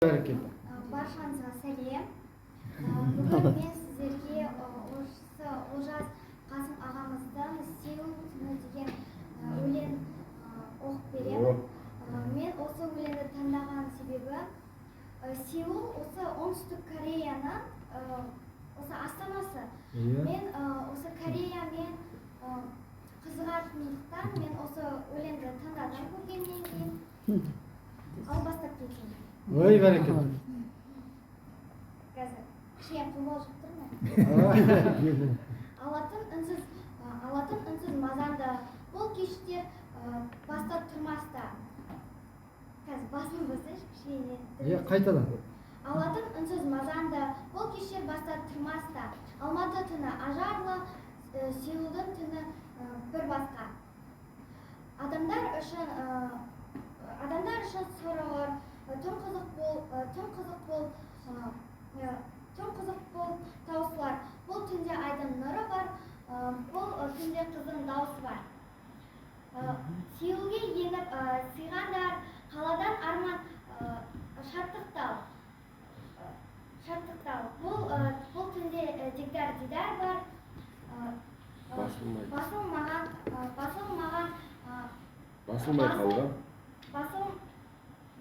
Баршаңызға сәлем. Бүгін мен сіздерге осы Олжас Қасым ағамыздың «Сеул түні» деген өлең оқып беремін. Мен осы өлеңді таңдаған себебі Сеул осы оңтүстік Кореяның осы астанасы. Мен осы Кореямен қызығатындықтан мен осы өлеңді таңдадым көргеннен кейін. Ал бастап кетейін. Ой, бәрекелді. Қазір кішкене қобалжып тұрмын. Алатын үнсіз мазамды бұл кештер бастап тұрмаста. Қазір басын бұзыш кішкене. Қайтадан. Алатын үнсіз мазамды бұл кештер бастап тұрмаста. Алматы түні ажарлы, Сеулдың түні бір басқа. Адамдар үшін сұрағыр. Тым қызық бол таусылар. Бұл түнде айдың нұры бар, бұл түнде қыздың дауысы бар. Сеулге еніп сыйғандар, қаладан арман шаттықтау. Бұл түнде дидар бар.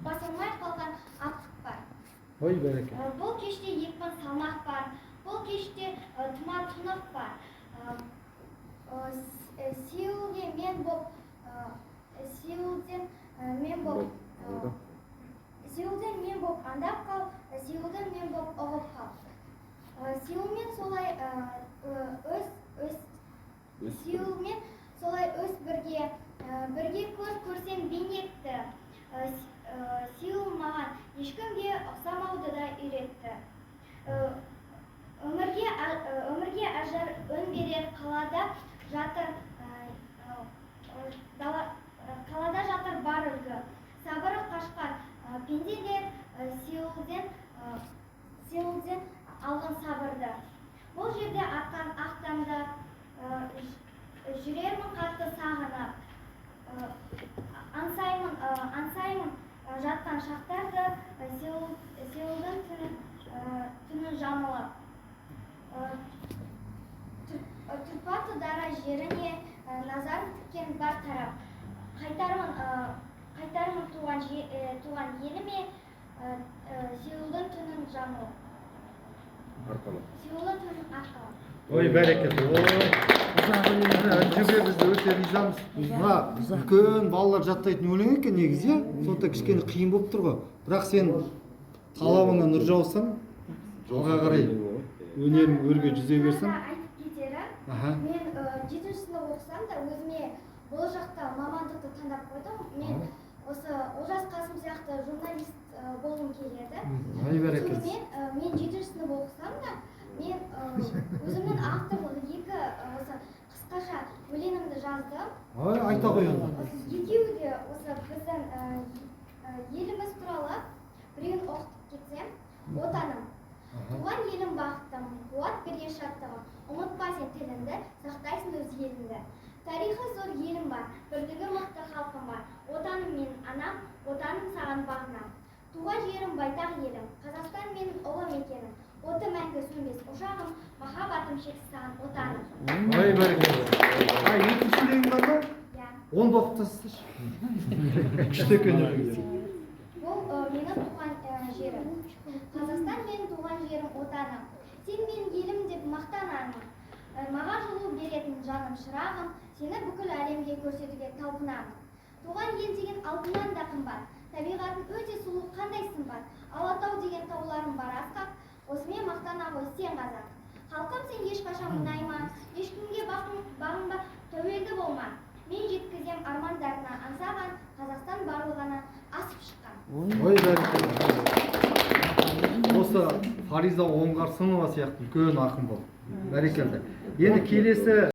Басылмай қалған ақтық бар. Ой, бәрекелді. Бұл кеште екпін салмақ бар. Бұл кеште тұма тұнық бар. Сеулден мен боп андап қал, Сеулден мен боп ұғып қал. Сеулмен солай өз бірге көрсең бейнетті. Сеул маған ешкімге ұқсамауды да үйретті. Өмірге ажар өн берер қалада жатыр бар үлгі. Сабыры қашқан пенделер Сеулден алған сабырды. Бұл жерде атқан ақтамды жүрермін қатты сағынып. Аңсаймын жатқан шақтарды Сеулдың түні жамылып. Тұрпаты дара жеріне назарын тіккен бар тарап. Қайтармын туған еліме Сеулдың түнін жамылып. Сеулдың түнін арқылы. Ой, бәрекелді. Жүге бізді өте ризамыз. Мына үлкен балалар жаттайтын өлең екен негізі. Сонда кішкене қиын болып тұр ғой. Бірақ сен талабыңа нұр жаусаң, алға қарай өнерің өрге жүзе берсең. Айтып кетері, мен 7-ші сынып оқысам да өзіме болашақта мамандықты таңдап қойдым. Мен осы Олжас Қасым сияқты журналист болғым келеді. Ой, бәрекелді. Мен 7-ші сынып оқысам да мен өзімнің авторлық екі қысқаша өлеңімді жаздым. Ой, айта қой оны. Екеуі де осы біздің еліміз туралы біреуін оқытып кетсем, отаным. Туған елім бақыттым, қуат берген шаттығым. Ұмытпа сен тіліңді, сақтайсың өз еліңді. Тарихы зор елім бар, бірлігі мықты халқым бар. Отаным менің анам, отаным саған бағынам. Туған жерім байтақ елім, Қазақстан менің ұлы мекенім. Оты мәңгі сөнбес ошағым, махаббатым шексіз саған отаным. Ой, бәрекелді. Екінші өлең бар ма? Иә. Оны да оқып тасташы. Күшті екен өлең. Бұл менің туған жерім. Қазақстан менің туған жерім отаным. Сен менің елім деп мақтанамын. Маған жылу беретін жаным шырағым, сені бүкіл әлемге көрсетуге талпынамын. Туған ел деген алтыннан да қымбат. Табиғатын өте сұлу қандай сымбат. Алатау деген тауларым бар асқақ. Осымен мақтана ғой сен қазақ. Халқым сен ешқашан мұнайма, ешкімге бағынба, тәуелді болма. Мен жеткізем армандарына аңсаған, Қазақстан барлығына асып шыққан. Ой, бәрекелді. Осы Фариза Оңғарсынова сияқты үлкен ақын бол. Бәрекелді. Енді келесі